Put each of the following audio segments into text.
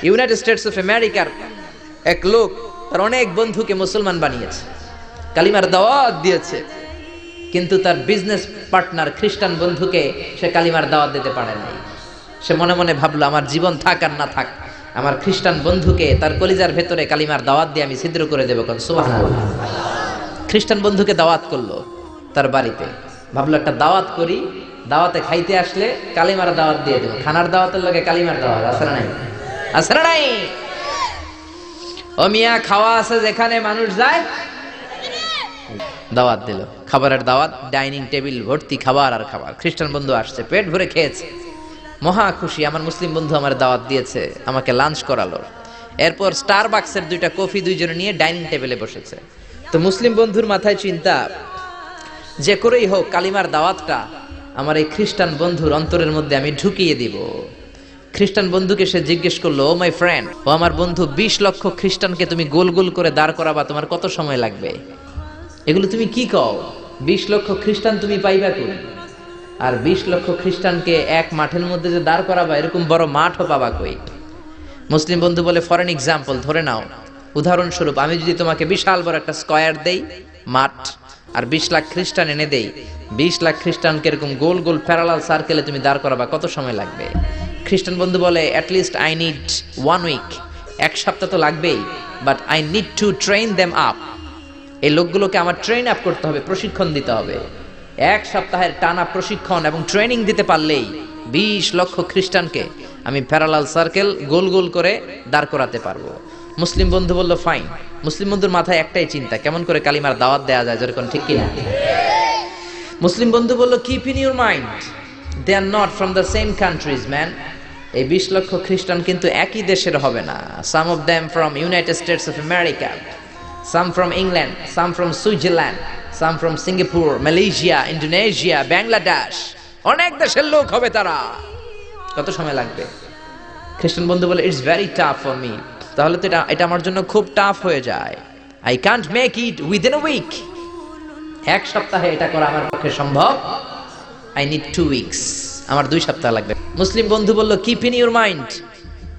United States of আমেরিকার এক লোক তার অনেক বন্ধুকে মুসলমান বানিয়েছে, কালিমার দাওয়াত দিয়েছে, কিন্তু তার বিজনেস পার্টনার খ্রিস্টান বন্ধুকে সে কালিমার দাওয়াত দিতে পারে নাই। সে মনে মনে ভাবলো, আমার জীবন থাক আর না থাক, আমার খ্রিস্টান বন্ধুকে তার কলিজার ভেতরে কালিমার দাওয়াত দিয়ে আমি ছিদ্র করে দেবো। কোন সুবহানাল্লাহ। খ্রিস্টান বন্ধুকে দাওয়াত করলো তার বাড়িতে, ভাবলো একটা দাওয়াত করি, দাওয়াতে খাইতে আসলে কালিমার দাওয়াত দিয়ে দেবো। খানার দাওয়াতের লগে কালিমার দাওয়াত আছে না নাই? আছে না নাই? ও মিয়া, খাওয়া আছে যেখানে মানুষ যায়, দাওয়াত দিল, খাবারের দাওয়াত, ডাইনিং টেবিল ভর্তি খাবার আর খাবার। খ্রিস্টান বন্ধু আসছে, পেট ভরে খেয়েছে, মহা খুশি, আমার মুসলিম বন্ধু আমার দাওয়াত দিয়েছে, আমাকে লাঞ্চ করালো। এরপর স্টারবাক্সের 2টা কফি দুইজনে নিয়ে ডাইনিং টেবিলে বসেছে। তো মুসলিম বন্ধুর মাথায় চিন্তা, যে করেই হোক কালিমার দাওয়াতটা আমার এই খ্রিস্টান বন্ধুর অন্তরের মধ্যে আমি ঢুকিয়ে দিব। খ্রিস্টান বন্ধুকে সে জিজ্ঞেস করলো, ও মাই ফ্রেন্ড, ও আমার বন্ধু, 20 লক্ষ খ্রিস্টানকে তুমি গোল গোল করে দাঁড় করাবা, তোমার কত সময় লাগবে? এগুলো তুমি কি কও? 20 লক্ষ খ্রিস্টান তুমি পাইবা কই? আর 20 লক্ষ খ্রিস্টানকে এক মাঠের মধ্যে যে দাঁড় করাবা, এরকম বড় মাঠও পাবা কই? মুসলিম বন্ধু বলে, ফর এন এক্সাম্পল, ধরে নাও, উদাহরণস্বরূপ আমি যদি তোমাকে বিশাল বড় একটা স্কয়ার দেই, মাঠ, আর 20 লাখ খ্রিস্টান এনে দেই, 20 লাখ খ্রিস্টানকে এরকম গোল গোল প্যারালাল সার্কেলে তুমি দাঁড় করাবা, কত সময় লাগবে? খ্রিস্টান বন্ধু বলে, অ্যাটলিস্ট আই নিড 1 উইক, 1 সপ্তাহ তো লাগবেই, but I need to train them up. এই লোকগুলোকে আমার ট্রেন আপ করতে হবে, প্রশিক্ষণ দিতে হবে। 1 সপ্তাহের টানা প্রশিক্ষণ এবং ট্রেনিং দিতে পারলেই 20 লক্ষ খ্রিস্টানকে আমি প্যারালাল সার্কেল গোল গোল করে দাঁড় করাতে পারবো। মুসলিম বন্ধু বলল, ফাইন। মুসলিম বন্ধুর মাথায় একটাই চিন্তা, কেমন করে কালিমার দাওয়াত দেওয়া যায়, যেরকম, ঠিক কিনা? মুসলিম বন্ধু বলল, keep in your mind, they are not from the same countries man. এই 20 লক্ষ খ্রিস্টান কিন্তু একই দেশের হবে না। Some of them from United States of America, some from England, some from Switzerland, some from Singapore, Malaysia, Indonesia, Bangladesh, অনেক দেশের লোক হবে তারা। কত সময় লাগবে? খ্রিস্টান বন্ধু বলে, it's very tough for me. তাহলে তো এটা আমার জন্য খুব টাফ হয়ে যায়। I can't make it within a week. 1 সপ্তাহে এটা করা আমার পক্ষে সম্ভব। আই নিড 2 উইকস, আমার 2 সপ্তাহ লাগবে। মুসলিম বন্ধু বলল, কিপ ইন ইউর মাইন্ড,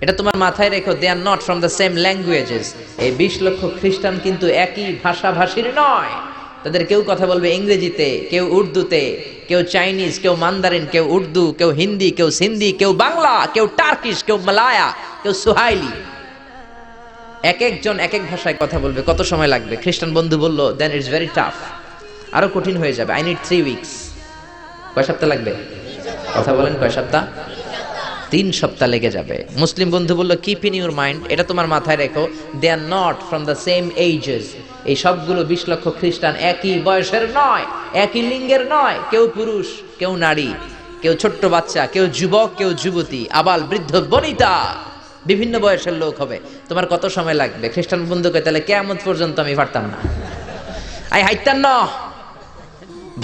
এটা তোমার মাথায় রেখো, they are not from the same languages. এই 20 লক্ষ খ্রিস্টান কিন্তু একই ভাষাভাষীর নয়। তাদের কেউ কথা বলবে ইংরেজিতে, কেউ উর্দুতে, কেউ চাইনিজ, কেউ মান্দারিন, কেউ উর্দু, কেউ হিন্দি, কেউ সিন্ধি, কেউ বাংলা, কেউ টার্কিশ, কেউ মালায়া, কেউ সুহাইলি। এক একজন এক এক ভাষায় কথা বলবে, কত সময় লাগবে? খ্রিস্টান বন্ধু বলল, দেন ইটস ভেরি টাফ, আরো কঠিন হয়ে যাবে। I need 3 weeks. কয় সপ্তাহ লাগবে? কথা বলেন, কয় সপ্তাহ? 3 সপ্তাহ লেগে যাবে। মুসলিম বন্ধু বলল, কিপ ইন ইউর মাইন্ড, এটা তোমার মাথায় রেখো, they are not from the same ages. এই সবগুলো 20 লক্ষ খ্রিস্টান একই বয়সের নয়, একই লিঙ্গের নয়। কেউ পুরুষ, কেউ নারী, কেউ ছোট্ট বাচ্চা, কেউ যুবক, কেউ যুবতী, আবাল বৃদ্ধ বনিতা, বিভিন্ন বয়সের লোক হবে। তোমার কত সময় লাগবে? খ্রিস্টান বন্ধুকে, তাহলে কিয়ামত পর্যন্ত আমি পারতাম না। আই হাইতাম না।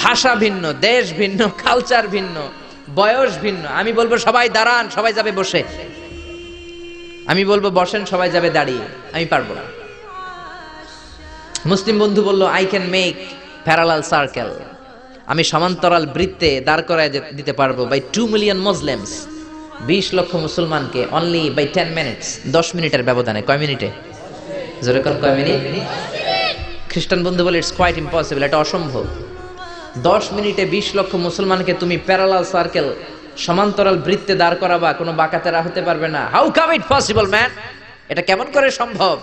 ভাষা ভিন্ন, দেশ ভিন্ন, কালচার ভিন্ন, বয়স ভিন্ন। আমি বলবো সবাই দাঁড়ান, সবাই যাবে বসে। আমি বলবো বসেন, সবাই যাবে দাঁড়িয়ে। আমি পারবো না। মুসলিম বন্ধু বলল, I can make parallel circle, আমি সমান্তরাল বৃত্তে দাঁড় করায় দিতে পারবো বাই 2 মিলিয়ন মুসলিমস, 20 লক্ষ মুসলমানকে, অনলি বাই 10 মিনিটস, 10 মিনিটের ব্যবধানে। কয় মিনিটে? জোরে কোন, কয় মিনিট? খ্রিস্টান বন্ধু বলে, ইটস কোয়াইট ইম্পসিবল, এটা অসম্ভব। 10 মিনিটে 20 লক্ষ মুসলমানকে তুমি প্যারালাল সার্কেল, সমান্তরাল বৃত্তে দাঁড় করাবা, কোনো বাঁকাতেরা হতে পারবে না। How come it possible man, এটা কেমন করে সম্ভব?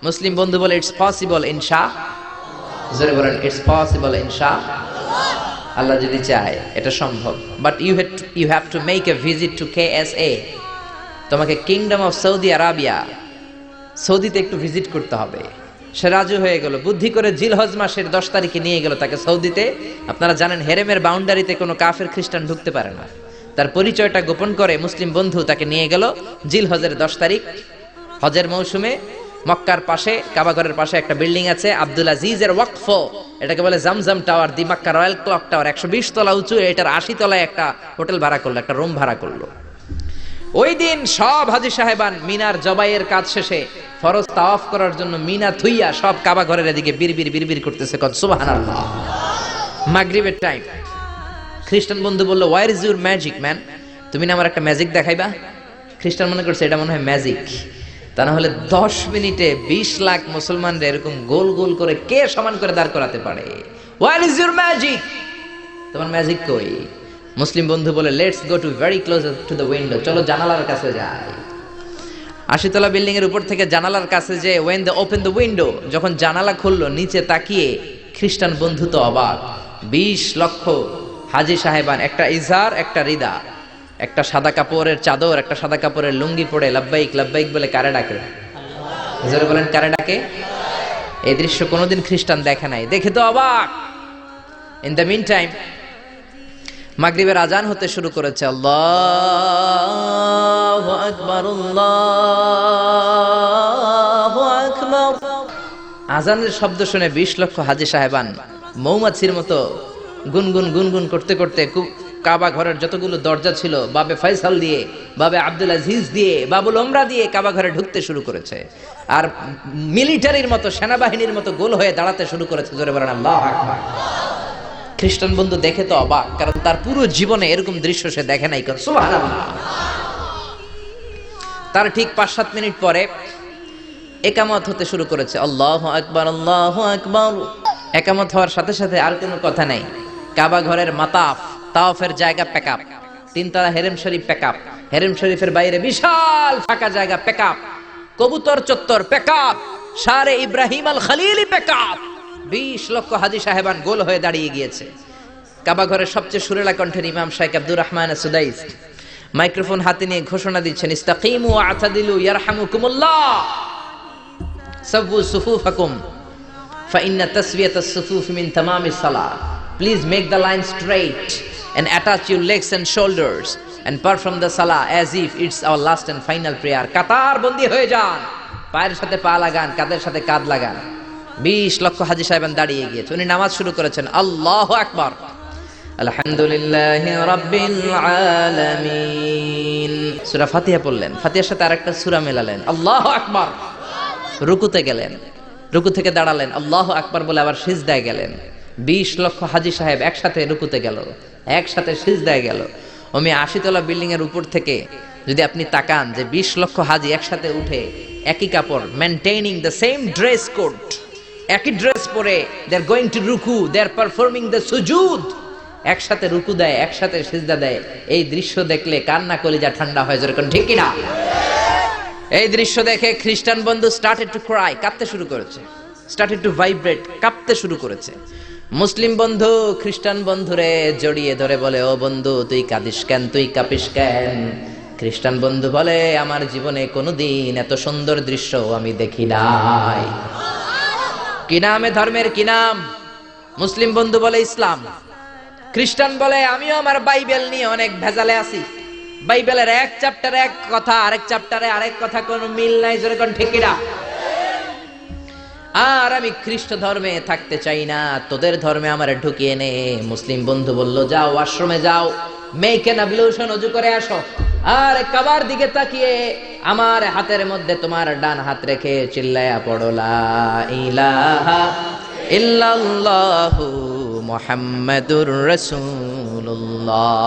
মুসলিম বন্ধু বলে, ইটস পসিবল ইনশাআল্লাহ। জোরে বলেন, ইটস পসিবল ইনশাআল্লাহ। আল্লাহ যদি চায় এটা সম্ভব। But you have to make a visit to KSA, তোমাকে কিংডম অফ সৌদি আরাবিয়া, সৌদিতে একটু ভিজিট করতে হবে। সে রাজু হয়ে গেল, বুদ্ধি করে জিলহজ মাসের 10 তারিখে নিয়ে গেল তাকে সৌদিতে। আপনারা জানেন, হেরেমের বাউন্ডারিতে কোনো কাফের খ্রিস্টান ঢুকতে পারে না। তার পরিচয়টা গোপন করে মুসলিম বন্ধু তাকে নিয়ে গেল জিলহজের 10 তারিখ, হজের মৌসুমে। মক্কার পাশে, কাবাঘরের পাশে একটা বিল্ডিং আছে, আব্দুল আজিজের ওয়াকফ, এটাকে বলে জামজাম টাওয়ার, দি মক্কা রয়্যাল ক্লক টাওয়ার, 120 তলা উঁচু। এটার 80 তলায় একটা হোটেল ভাড়া করলো, একটা রুম ভাড়া করলো। ওই দিন সব হাজী সাহেবান মিনার জবাইয়ের কাজ শেষে ফরজ তাওয়াফ করার জন্য মিনা থুইয়া সব কাবা ঘরের এদিকে বিড়বিড় বিড়বিড় করতেছে, কত সুবহানাল্লাহ। মাগরিবের টাইম। খ্রিস্টান বন্ধু বলল, where is your magic man, তুমি না আমার একটা ম্যাজিক দেখাইবা? খ্রিস্টান মনে করছে এটা মনে হয় ম্যাজিক। তা না হলে 10 মিনিটে 20 লাখ মুসলমানরা এরকম গোল গোল করে কে সমান করে দাঁড় করাতে পারে? What is your magic? তোমার ম্যাজিক কই? মুসলিম বন্ধু বলে, let's go to very close to the window, চলো জানালার কাছে যাই। 80 তলা বিল্ডিং এর উপর থেকে জানালার কাছে যে when they open the window, যখন জানালা খুললো, নিচে তাকিয়ে খ্রিস্টান বন্ধু তো অবাক। 20 লক্ষ হাজী সাহেবান, একটা ইজার, একটা রিদা, একটা সাদা কাপড়ের চাদর, একটা সাদা কাপড়ের লুঙ্গি পরে লাব্বাইক লাব্বাইক বলে কারে ডাকে? জোরে বলেন, কারে ডাকে? এই দৃশ্য কোনোদিন খ্রিস্টান দেখে নাই, দেখে তো অবাক। ইন দ্য মিন টাইম মাগরিবের আজান হতে শুরু করেছে। আল্লাহু আকবার, আল্লাহু আকবার। আজানের শব্দ শুনে 20 লক্ষ হাজী সাহেবান মৌমাছির মতো গুনগুন গুনগুন করতে করতে কাবা ঘরের যতগুলো দরজা ছিল, বাবে ফয়সাল দিয়ে, বাবে আব্দুল আজিজ দিয়ে, বাবুল ওমরা দিয়ে কাবা ঘরে ঢুকতে শুরু করেছে। আর মিলিটারির মতো, সেনাবাহিনীর মতো গোল হয়ে দাঁড়াতে শুরু করেছে। জোরে বলেন আল্লাহু আকবার। খ্রিস্টান বন্ধু দেখে তো অবাক, কারণ তার পুরো জীবনে এরকম দৃশ্য সে দেখে নাই। সুবহানাল্লাহ। তার ঠিক 5-7 মিনিট পরে একামত হতে শুরু করেছে। আল্লাহু আকবার, আল্লাহু আকবার। একামত হওয়ার সাথে সাথে আর কোনো কথা নাই। কাবা ঘরের মাতাফ, তাওয়াফের জায়গা প্যাকআপ, 3 তলা হেরেম শরীফ প্যাকআপ, হেরেম শরীফের বাইরে বিশাল ফাঁকা জায়গা প্যাকআপ, কবুতর চত্বর প্যাকআপ, শারে ইব্রাহিম আল খলিলি প্যাকআপ। 20 লক্ষ হাজী সাহেবান গোল হয়ে দাঁড়িয়ে গিয়েছে। কাবা ঘরের সবচেয়ে সুরেলা কণ্ঠের ইমাম শাইখ আব্দুর রহমান সুদাইস মাইক্রোফোন হাতে নিয়ে ঘোষণা দিচ্ছেন, ইস্তাকিমু আতাদিলু ইয়ারহামুকুমুল্লাহ, সাব্বু সুফুফাকুম ফাইন্না তাসবিয়াতাস সুফুফ মিন তামামিস সালাহ। Please make the line straight and attach your legs and shoulders and perform the salah as if it's our last and final prayer. কাতার বন্দী হয়ে যান, পায়ের সাথে পা লাগান, কাঁধের সাথে কাঁধ লাগান। 20 লক্ষ হাজী সাহেবান দাঁড়িয়ে গিয়েছে। উনি নামাজ শুরু করেছেন। আল্লাহু আকবার, আলহামদুলিল্লাহি রাব্বিল আলামিন। সূরা ফাতিহা পড়লেন, ফাতিহার সাথে আরেকটা সূরা মেলালেন, আল্লাহু আকবার। রুকুতে গেলেন, রুকু থেকে দাঁড়ালেন, আল্লাহু আকবার বলে আবার সিজদায় গেলেন। 20 লক্ষ হাজী সাহেব একসাথে রুকুতে গেল, একসাথে সিজদায় গেল। 80 তলা বিল্ডিং এর উপর থেকে যদি আপনি তাকান যে 20 লক্ষ হাজী একসাথে উঠে একই কাপড়, maintaining the same dress code, একই ড্রেস পরে দে আর গোইং টু রুকু, দে আর পারফর্মিং দ্য সুজুদ, একসাথে রুকু দেয়, একসাথে সিজদা দেয়। এই দৃশ্য দেখলে কান্না কলিজা ঠান্ডা হয়ে যায়, ঠিক কি না? এই দৃশ্য দেখে খ্রিস্টান বন্ধু স্টার্টেড টু ক্রাই, কাঁদতে শুরু করেছে, স্টার্টেড টু ভাইব্রেট, কাঁপতে শুরু করেছে। মুসলিম বন্ধু খ্রিস্টান বন্ধুরে জড়িয়ে ধরে বলে, ও বন্ধু তুই কাঁদিস কেন, তুই কাঁপিস কেন? খ্রিস্টান বন্ধু বলে, আমার জীবনে কোনোদিন এত সুন্দর দৃশ্য আমি দেখি নাই। কি নামে ধর্মের কি নাম? মুসলিম বন্ধু বলে ইসলাম। খ্রিস্টান বলে, আমিও আমার বাইবেল নিয়ে অনেক ভেজালে আছি, বাইবেলের এক চ্যাপ্টারে এক কথা, আরেক চ্যাপ্টারে আরেক কথা, কোনো মিল নাই। জোরে কোন ঠিক কিনা? আর আমি খ্রিস্ট ধর্মে থাকতে চাই না, তোদের ধর্মে আমার ঢুকিয়ে নে। মুসলিম বন্ধু বলল, যাও আশ্রমে যাও, মেক এন অ্যাবলিউশন, ওযু করে আসো। আর কাবার দিকে তাকিয়ে আমার হাতের মধ্যে তোমার ডান হাত রেখে চিল্লায়া পড়ো, লা ইলাহা ইল্লাল্লাহু মুহাম্মাদুর রাসূলুল্লাহ।